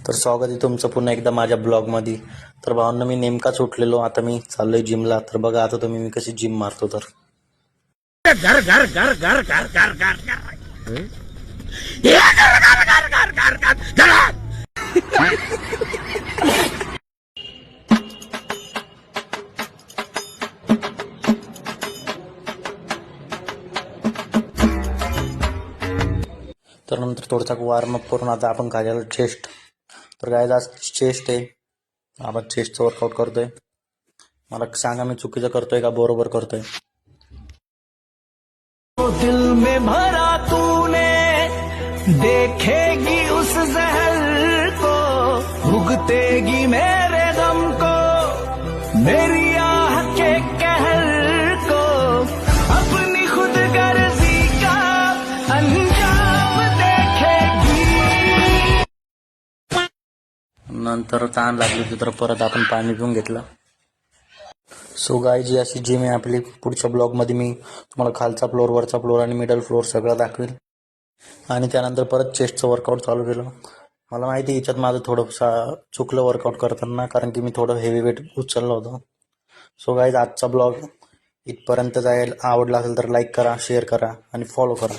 तर स्वागत आहे तुमचं पुन्हा एकदा माझ्या ब्लॉगमध्ये. तर भावांनो, मी नेमकाच उठलेलो. आता मी चाललोय जिमला. तर बघा आता तुम्ही मी कशी जिम मारतो. तर घर घर घर घर घर घर घर घर ये घर घर घर घर घर घर घर तर नंतर थोडासा वॉर्मअप करून आता आपण घालायला चेस्ट. तर काय आज चेस्ट आहे. आपण चेस्टचं वर्कआउट करतोय. मला सांगा मी चुकीचं करतोय का बरोबर करतोय. दिल में भरा तूने देखेगी उस जहर को भुगतेगी मेरे दम को मेरी आह के कहर को अपनी खुद गर्जी का अंजाम देखेगी. नंतर ताण लागली होती तर परत आपण पाणी पिऊन घेतलं. सो गाय जी अशी जिम आहे आपली. पुढच्या ब्लॉगमध्ये मी तुम्हाला खालचा फ्लोअर, वरचा फ्लोअर आणि मिडल फ्लोअर सगळं दाखवेल. आणि त्यानंतर परत चेस्टचं वर्कआउट चालू केलं. मला माहिती आहे याच्यात माझं थोडंसं चुकलं वर्कआउट करताना, कारण की मी थोडं हेवी वेट उचललं होतं. सो गाईज आजचा ब्लॉग इथपर्यंत जाईल. आवडला असेल तर लाईक करा, शेअर करा आणि फॉलो करा.